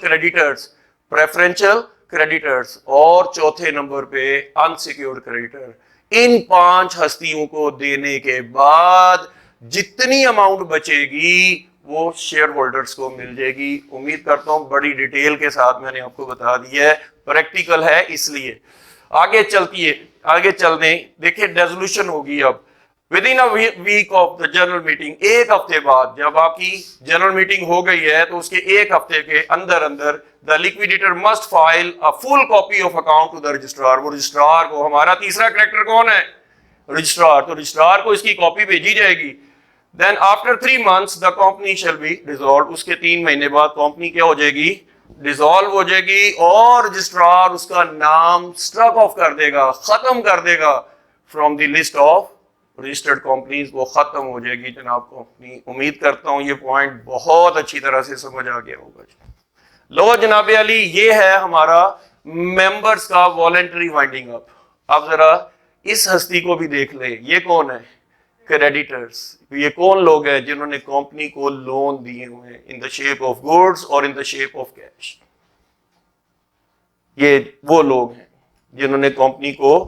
क्रेडिटर्स और चौथे नंबर पे अनसिक्योर्ड क्रेडिटर। इन 5 हस्तियों को देने के बाद जितनी अमाउंट बचेगी वो शेयर होल्डर्स को मिल जाएगी। उम्मीद करता हूं बड़ी डिटेल के साथ मैंने आपको बता दी है, प्रैक्टिकल है इसलिए। आगे चलने देखिए डेसोल्यूशन होगी अब within a week of the general meeting. एक हफ्ते बाद जब आपकी जनरल मीटिंग हो गई है तो उसके एक हफ्ते के अंदर अंदर the liquidator must file a full copy of account to the registrar. वो रजिस्ट्रार को, हमारा तीसरा कैरेक्टर कौन है? रजिस्ट्रार। तो रजिस्ट्रार को इसकी कॉपी भेजी जाएगी। Then after 3 months the company shall be dissolve. उसके 3 महीने बाद कंपनी क्या हो जाएगी? डिसॉल्व हो जाएगी, और रजिस्ट्रार उसका नाम स्ट्रक ऑफ कर देगा, खत्म कर देगा from the list of registered companies. वो खत्म हो जाएगी जनाब कंपनी। उम्मीद करता हूं ये पॉइंट बहुत अच्छी तरह से समझ आ गया होगा। लो जनाब अली, ये है हमारा मेंबर्स का वॉलंटरी वाइंडिंग अप। अब जरा इस हस्ती को भी देख ले, ये कौन है? क्रेडिटर्स। ये कौन लोग हैं जिन्होंने कंपनी को लोन दिए हुए हैं in the shape of goods और in the shape of cash? ये वो लोग हैं जिन्होंने कंपनी को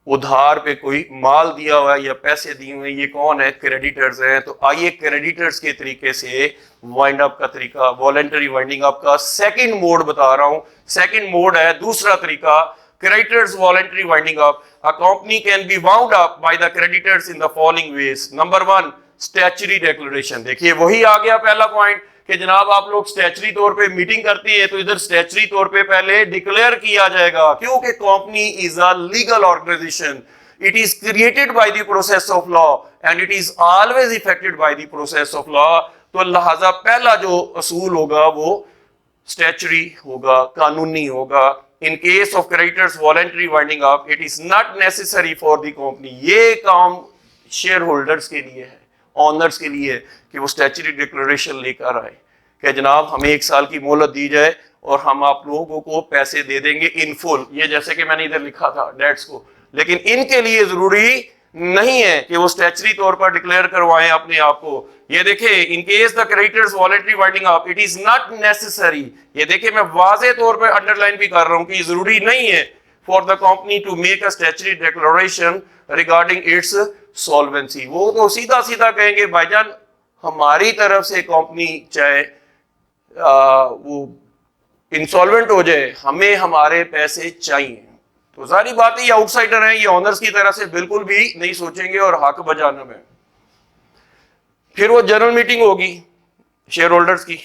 उधार पे कोई माल दिया हुआ है या पैसे दिए हुए हैं, ये कौन है? क्रेडिटर्स हैं। तो आइए क्रेडिटर्स के तरीके से वाइंड अप का तरीका, वॉलंटरी वाइंडिंग अप का सेकंड मोड बता रहा हूं। सेकंड मोड है, दूसरा तरीका, creditors voluntary winding up. A company can be wound up by the creditors in the following veg. Number 1, statutory declaration. देखिए वही आ गया पहला पॉइंट कि जनाब आप लोग स्टैच्यूटरी तौर पे मीटिंग करते हैं तो इधर स्टैच्यूटरी तौर पे पहले डिक्लेयर किया जाएगा, क्योंकि company is a legal organisation, it is created by the process of law and it is always effected by the process of law. तो लिहाजा पहला जो असूल होगा वो स्टैच्यूटरी होगा, कानूनी होगा। In case of creditors voluntary winding up, it is not necessary for the company. ये काम शेयर होल्डर्स के लिए है, ऑनर्स के लिए, कि वो स्टैच्यूटरी डिक्लेरेशन लेकर आए कि जनाब हमें 1 साल की मोहलत दी जाए और हम आप लोगों को पैसे दे देंगे इन फुल। ये जैसे कि मैंने इधर लिखा था डेट्स को, लेकिन इनके लिए जरूरी नहीं है कि वो स्टैच्यूटरी तौर पर डिक्लेयर करवाएं अपने आप को। ये देखे, in case the creditors voluntary winding up, it is not necessary. ये देखे मैं वाज़े तौर पर अंडरलाइन भी कर रहा हूं कि जरूरी नहीं है for the company to make a statutory declaration regarding its solvency. वो तो सीधा सीधा कहेंगे भाईजान हमारी तरफ से कंपनी चाहे वो इंसॉल्वेंट हो जाए, हमें हमारे पैसे चाहिए। तो सारी बात ये आउटसाइडर हैं, ये ऑनर्स की तरह से बिल्कुल भी नहीं सोचेंगे और हक बजाना में। फिर वो जनरल मीटिंग होगी शेयर होल्डर्स की।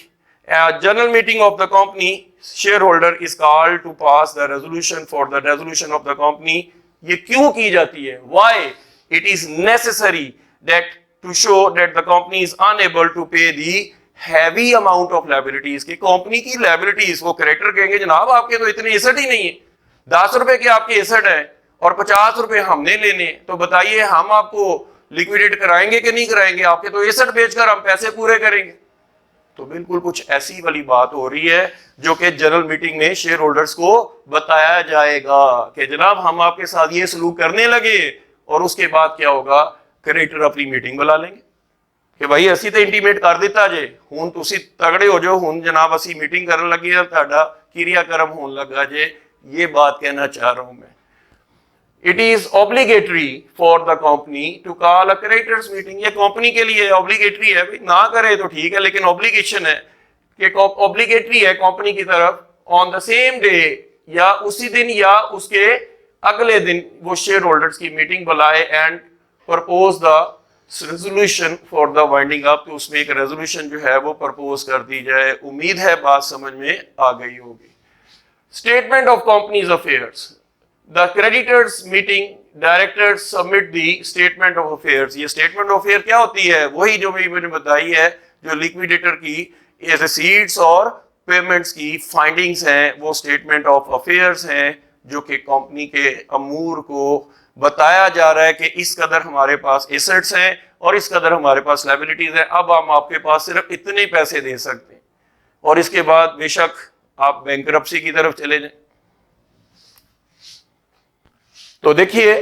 General meeting of the company, shareholder is called to pass the resolution for the resolution of the company. ये क्यों की जाती है? Why? It is necessary that to show that the company is unable to pay the heavy amount of liabilities। कि company की liabilities, वो creditor कहेंगे जनाब आपके तो इतने एसेट ही नहीं है, 10 रुपए के आपके एसेट है और 50 रुपए हमने लेने, तो बताइए हम आपको लिक्विडेट कराएंगे कि नहीं कराएंगे? आपके तो एसेट बेचकर हम पैसे पूरे करेंगे। तो बिल्कुल कुछ ऐसी वाली बात हो रही है जो कि जनरल मीटिंग में शेयर होल्डर्स को बताया जाएगा कि जनाब हम आपके साथ ये सलूक करने लगे, और उसके बाद क्या होगा? क्रेडिटर अपनी मीटिंग बुला लेंगे कि भाई असी तो इंटीमेट कर दिता जे, हुण तुसी तगड़े हो जाओ, हुण जनाब असी मीटिंग करन लगे और तुहाडा क्रियाक्रम होने लगा जे। ये बात कहना चाह रहा हूं मैं। It is obligatory for the company to call a creditors meeting. ये कंपनी के लिए ऑब्लिगेटरी है, ना करे तो ठीक है, लेकिन ऑब्लिगेशन है कि ऑब्लिगेटरी है कंपनी की तरफ ऑन द सेम डे, या उसी दिन या उसके अगले दिन वो शेयर होल्डर्स की मीटिंग बुलाए and propose the resolution for the winding up. तो उसमें एक रेजोल्यूशन जो है वो प्रपोज कर दी जाए। उम्मीद है बात समझ में आ गई होगी। Statement of companies affairs, the creditors meeting, directors submit the statement of affairs. ये स्टेटमेंट ऑफ अफेयर क्या होती है? वही जो मैंने बताई है, जो लिक्विडेटर की रिसीट्स और पेमेंट्स की फाइंडिंग्स हैं, वो स्टेटमेंट ऑफ अफेयर्स हैं, जो कि कंपनी के अमूर को बताया जा रहा है कि इस कदर हमारे पास एसेट्स हैं और इस कदर हमारे पास लायबिलिटीज हैं। अब हम आपके पास सिर्फ इतने पैसे दे सकते हैं और इसके बाद बेशक आप बैंकरप्सी की तरफ चले जाएं। तो देखिए,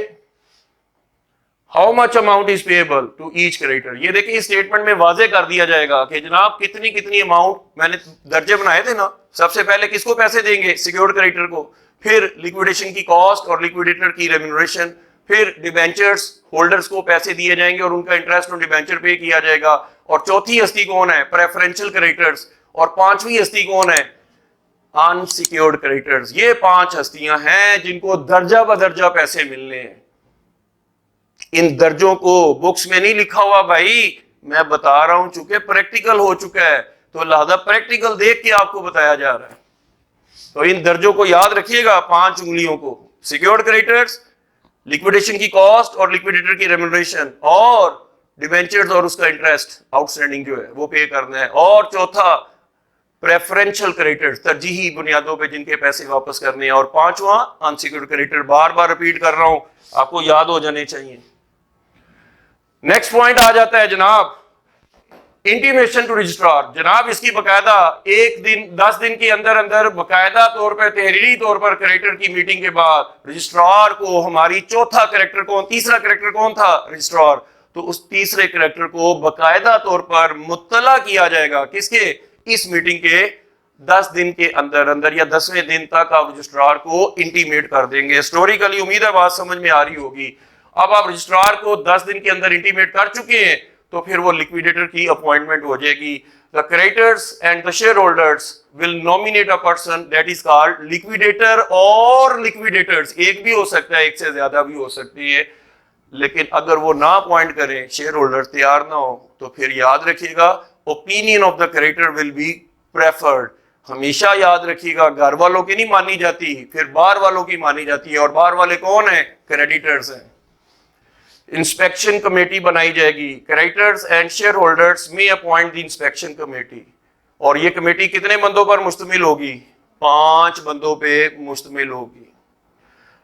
how much amount is payable to each creditor. ये देखिए इस स्टेटमेंट में वाजे कर दिया जाएगा कि जनाब कितनी कितनी अमाउंट, मैंने दर्जे बनाए थे ना, सबसे पहले किसको पैसे देंगे? सिक्योर्ड क्रेडिटर को, फिर लिक्विडेशन की कॉस्ट और लिक्विडेटर की रेम्यूनरेशन, फिर डिबेंचर्स होल्डर्स को पैसे दिए जाएंगे और उनका इंटरेस्ट ऑन डिबेंचर पे किया जाएगा। और चौथी हस्ती कौन है? Preferential creditors. और पांचवी हस्ती कौन है? Unsecured creditors. ये 5 हस्तियां हैं जिनको दर्जा बदर्जा पैसे मिलने हैं। इन दर्जों को बुक्स में नहीं लिखा हुआ भाई, मैं बता रहा हूं, चूंकि प्रैक्टिकल हो चुका है तो लिहाजा प्रैक्टिकल देख के आपको बताया जा रहा है। तो इन दर्जों को याद रखिएगा, 5 उंगलियों को। सिक्योर्ड क्रेडिटर्स, लिक्विडेशन की कॉस्ट और लिक्विडेटर की रेम्यूनरेशन, और डिबेंचर्स और उसका इंटरेस्ट आउटस्टैंडिंग जो है वो पे करना है। और चौथा प्रेफरेंशियल क्रेडिटर्स, तरजीही बुनियादों पे जिनके पैसे वापस करने हैं। और पांचवा अनसिक्योर्ड क्रेडिटर। बार बार रिपीट कर रहा हूं, आपको याद हो जाने चाहिए। नेक्स्ट पॉइंट आ जाता है जनाब, इंटीमेशन टू रजिस्ट्रार। जनाब इसकी बकायदा 1 दिन 10 दिन के अंदर अंदर बकायदा तौर पर, तहरीरी तौर पर क्रेडिटर की मीटिंग के बाद रजिस्ट्रार को, हमारी चौथा कैरेक्टर कौन, तीसरा कैरेक्टर कौन था? रजिस्ट्रार। तो उस तीसरे कैरेक्टर को बकायदा तौर पर मुत्तला किया जाएगा। किसके? इस मीटिंग के 10 दिन के अंदर अंदर या 10वें दिन तक आप रजिस्ट्रार को इंटीमेट कर देंगे। हिस्टोरिकली उम्मीद है बात समझ में आ रही होगी। अब आप रजिस्ट्रार को 10 दिन के अंदर इंटीमेट कर चुके हैं तो फिर वो लिक्विडेटर की अपॉइंटमेंट हो जाएगी। The creditors and the share holders will nominate a person that is called liquidator और लिक्विडेटर्स। एक भी हो सकता है, एक से ज्यादा भी हो सकती है, लेकिन अगर वो ना अपॉइंट करें, शेयर होल्डर तैयार ना हो, तो फिर याद रखिएगा opinion of the creditor will be preferred. हमेशा याद रखिएगा घर वालों की नहीं मानी जाती, फिर बाहर वालों की मानी जाती है। और बाहर वाले कौन है? क्रेडिटर्स हैं। इंस्पेक्शन कमेटी बनाई जाएगी। क्रेडिटर्स एंड शेयर होल्डर्स में अपॉइंट द इंस्पेक्शन कमेटी। और ये कमेटी कितने बंदों पर मुश्तमिल होगी? 5 बंदों पे मुश्तमिल होगी।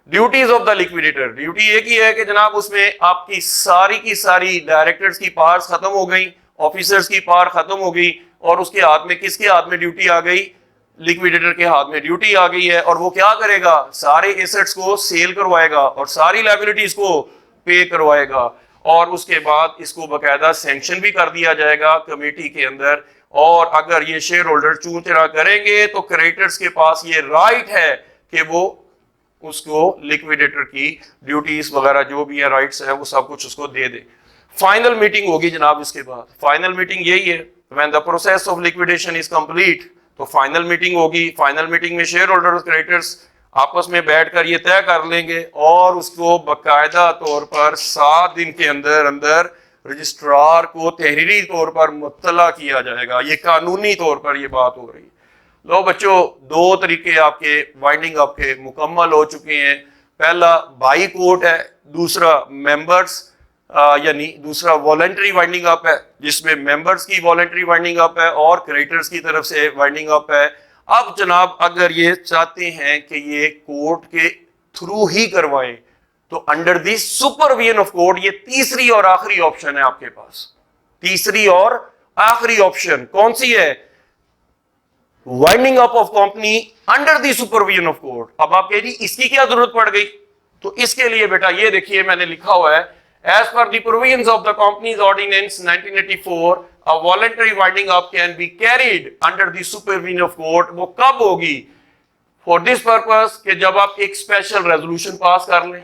Duties of the liquidator, duty एक ही है कि जनाब उसमें आपकी सारी की सारी डायरेक्टर्स की पावर्स खत्म हो गई, ऑफिसर्स की पावर खत्म हो गई, और उसके हाथ में, किसके हाथ में ड्यूटी आ गई? लिक्विडेटर के हाथ में ड्यूटी आ गई है। और वो क्या करेगा? सारे एसेट्स को सेल करवाएगा और सारी लायबिलिटीज को पे करवाएगा। और उसके बाद इसको बकायदा सैंक्शन भी कर दिया जाएगा कमेटी के अंदर। और अगर ये शेयर होल्डर चूं चरा करेंगे तो क्रेडिटर्स के पास ये राइट है कि वो उसको लिक्विडेटर की ड्यूटीज वगैरह जो भी है, राइट्स है, वो सब कुछ उसको दे दे। फाइनल मीटिंग होगी जनाब इसके बाद। फाइनल मीटिंग यही है, when the process of liquidation is complete, तो फाइनल मीटिंग होगी। फाइनल मीटिंग में शेयर होल्डर और क्रेडिटर्स आपस में बैठकर ये तय कर लेंगे और उसको बकायदा तौर पर 7 दिन के अंदर अंदर रजिस्ट्रार को तहरीरी तौर पर मुत्तला किया जाएगा। ये कानूनी तौर पर ये बात हो रही है। लो बच्चों, 2 तरीके आपके वाइंडिंग अप के मुकम्मल हो चुके हैं। पहला बाई कोर्ट है, दूसरा मेंबर्स यानी दूसरा वॉलंटरी वाइंडिंग अप है, जिसमें मेंबर्स की वॉलंटरी वाइंडिंग अप है और क्रेडिटर्स की तरफ से वाइंडिंग अप है। अब जनाब अगर ये चाहते हैं कि ये कोर्ट के थ्रू ही करवाएं तो under the supervision of court, ये तीसरी और आखिरी ऑप्शन है आपके पास। तीसरी और आखिरी ऑप्शन कौन सी है? Winding up of company under the supervision of court. अब आप कह जी इसकी क्या जरूरत पड़ गई? तो इसके लिए बेटा ये देखिए मैंने लिखा हुआ है, एज पर the provisions of the companies ordinance 1984 a voluntary winding up can be carried under the supervision of court। वो कब होगी? फॉर दिस पर्पस कि जब आप एक स्पेशल रेजोल्यूशन पास कर लें।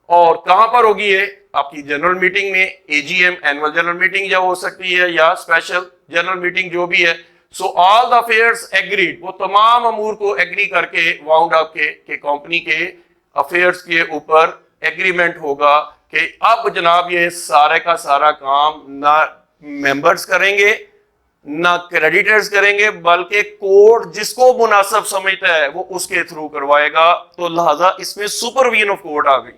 और कहां पर होगी ये? आपकी जनरल मीटिंग में, एजीएम एनुअल जनरल मीटिंग जब हो सकती है या स्पेशल जनरल मीटिंग जो भी है। So all the affairs agreed, वो तमाम अमूर को एग्री करके वाउंड अप के कंपनी के अफेयर्स के ऊपर एग्रीमेंट होगा कि अब जनाब ये सारे का सारा काम ना मेंबर्स करेंगे ना क्रेडिटर्स करेंगे, बल्कि कोर्ट जिसको मुनासिब समझता है वो उसके थ्रू करवाएगा। तो लिहाजा इसमें सुपरविजन ऑफ कोर्ट आ गई।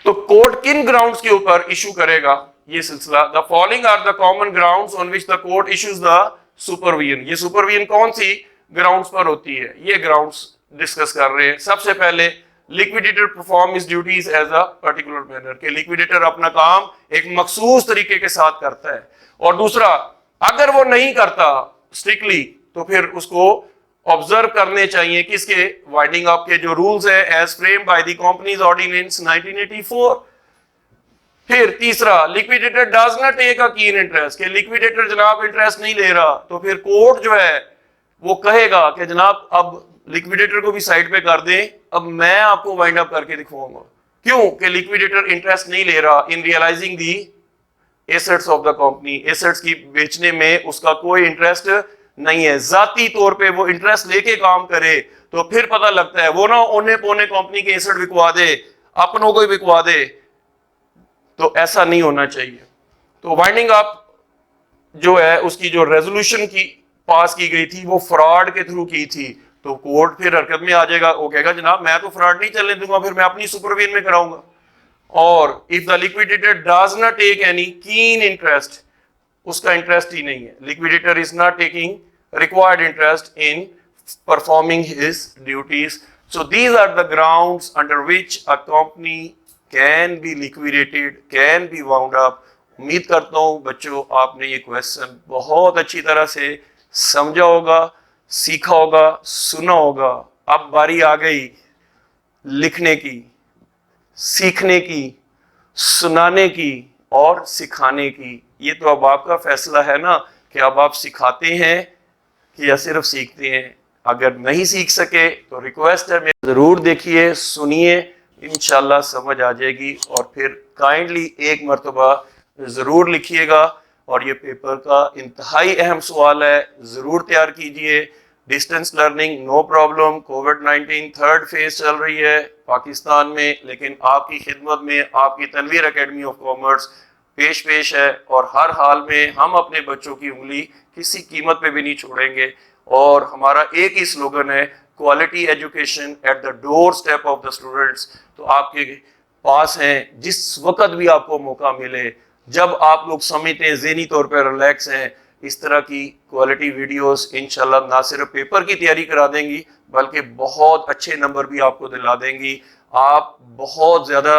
तो कोर्ट किन ग्राउंड्स के ऊपर इशू करेगा ये सिलसिला? The following are the common grounds on which the court issues the supervision. ये सुपरविजन कौन सी ग्राउंड्स पर होती है? ये ग्राउंड्स डिस्कस कर रहे हैं। सबसे पहले liquidator perform his duties as a particular manner, के लिक्विडेटर अपना काम एक मखसूस तरीके के साथ करता है। और दूसरा, अगर वो नहीं करता स्ट्रिक्टली तो फिर उसको ऑब्जर्व करने चाहिए किसके? वाइंडिंग अप के जो रूल्स है as frame by the companies ordinance 1984। फिर तीसरा, liquidator does not take a keen interest, के लिक्विडेटर जनाब इंटरेस्ट नहीं ले रहा, तो फिर कोर्ट जो है वो कहेगा कि जनाब अब लिक्विडेटर को भी साइड पे कर दें, अब मैं आपको वाइंड अप करके दिखाऊंगा। क्यों? कि लिक्विडेटर इंटरेस्ट नहीं ले रहा in realising the assets of the company. Assets की बेचने में उसका कोई इंटरेस्ट नहीं है। जाती तौर पे वो इंटरेस्ट लेके काम करे तो फिर पता लगता है वो ना ओने पोने कंपनी के एसेट बिकवा दे, अपनों को ही बिकवा दे, तो ऐसा नहीं होना चाहिए। तो वाइंडिंग अप जो है उसकी जो रेजोल्यूशन की पास की गई थी वो फ्रॉड के थ्रू की थी, तो कोर्ट फिर हरकत में आ जाएगा। वो कहेगा जनाब मैं तो फ्रॉड नहीं चलने दूंगा, फिर मैं अपनी सुपरविजन में कराऊंगा। और if the liquidator does not take any keen interest, उसका इंटरेस्ट ही नहीं है, liquidator is not taking required interest in performing his duties, so these are the grounds under which a company can be liquidated, can be wound up. उम्मीद करता हूं बच्चों आपने ये क्वेश्चन बहुत अच्छी तरह से समझा होगा, सीखा होगा, सुना होगा। अब बारी आ गई लिखने की, सीखने की, सुनाने की और सिखाने की। ये तो अब आपका फैसला है ना कि अब आप सिखाते हैं कि या सिर्फ सीखते हैं। अगर नहीं सीख सके तो रिक्वेस्ट है, ज़रूर देखिए, सुनिए, इंशाल्लाह समझ आ जाएगी। और फिर काइंडली एक मरतबा ज़रूर लिखिएगा। और ये पेपर का इंतहाई अहम सवाल है, ज़रूर तैयार कीजिए। डिस्टेंस लर्निंग नो प्रॉब्लम, कोविड-19 थर्ड फेज चल रही है पाकिस्तान में, लेकिन आपकी खिदमत में आपकी तनवीर एकेडमी ऑफ कॉमर्स पेश है। और हर हाल में हम अपने बच्चों की उंगली किसी कीमत पे भी नहीं छोड़ेंगे। और हमारा एक ही स्लोगन है, quality education at the door step of the students. तो आपके पास हैं, जिस वक्त भी आपको मौका मिले, जब आप लोग समझते हैं ज़हनी तौर पर रिलैक्स हैं, इस तरह की क्वालिटी वीडियोस इंशाल्लाह ना सिर्फ पेपर की तैयारी करा देंगी बल्कि बहुत अच्छे नंबर भी आपको दिला देंगी। आप बहुत ज़्यादा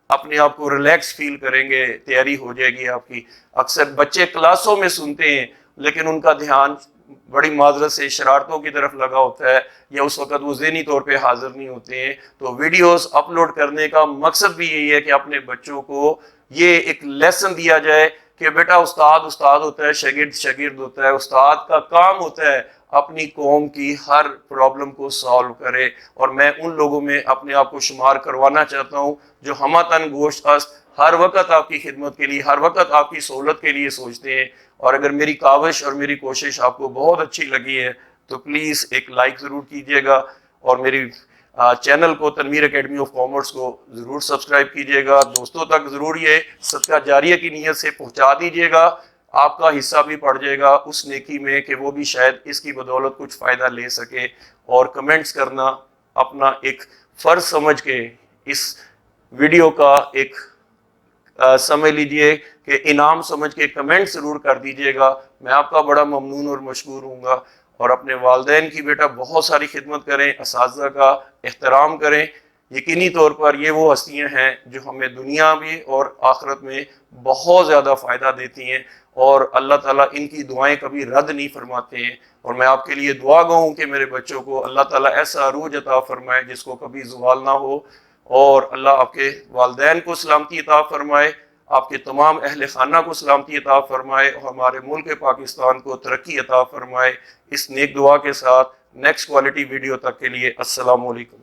अपने आप को रिलैक्स फील करेंगे, तैयारी हो जाएगी आपकी। अक्सर बच्चे क्लासों में सुनते हैं लेकिन उनका ध्यान बड़ी माजरत से शरारतों की तरफ लगा होता है, या उस वक्त वो ज़हनी तौर पे हाजिर नहीं होते हैं। तो वीडियोस अपलोड करने का मकसद भी यही है कि अपने बच्चों को ये एक लेसन दिया जाए कि बेटा उस्ताद उस्ताद होता है, शागिर्द शागिर्द होता है। उस्ताद का काम होता है अपनी कौम की हर प्रॉब्लम को सॉल्व करे। और मैं उन लोगों में अपने आप को शुमार करवाना चाहता हूँ जो हमतन गोश्त अस्त हर वक्त आपकी खिदमत के लिए, हर वक्त आपकी सहूलत के लिए सोचते हैं। और अगर मेरी काविश और मेरी कोशिश आपको बहुत अच्छी लगी है तो प्लीज़ एक लाइक ज़रूर कीजिएगा और मेरी चैनल को, तनवीर एकेडमी ऑफ कॉमर्स को ज़रूर सब्सक्राइब कीजिएगा। दोस्तों तक ज़रूर ये सदका जारिया की नीयत से पहुंचा दीजिएगा। आपका हिस्सा भी पड़ जाएगा उस नेकी में कि वो भी शायद इसकी बदौलत कुछ फ़ायदा ले सके। और कमेंट्स करना अपना एक फ़र्ज समझ के इस वीडियो का एक समझ लीजिए कि इनाम समझ के कमेंट ज़रूर कर दीजिएगा। मैं आपका बड़ा ममनून और मशकूर हूँगा। और अपने वालिदैन की बेटा बहुत सारी खिदमत करें, असातिज़ा का एहतराम करें। यकीनी तौर पर ये वो हस्तियाँ हैं जो हमें दुनिया में और आखिरत में बहुत ज़्यादा फ़ायदा देती हैं। और अल्लाह ताला इनकी दुआएं कभी रद्द नहीं फरमाते हैं। और मैं आपके लिए दुआ गूँ कि मेरे बच्चों को अल्लाह ताला ऐसा अरूज अता फरमाए जिसको कभी ज़वाल ना हो। और अल्लाह आपके वालिदैन को सलामती अता फरमाए, आपके तमाम अहल खाना को सलामती अता फरमाए और हमारे मुल्क पाकिस्तान को तरक्की अता फरमाए। इस नेक दुआ के साथ नेक्स्ट क्वालिटी वीडियो तक के लिए अस्सलामु अलैकुम।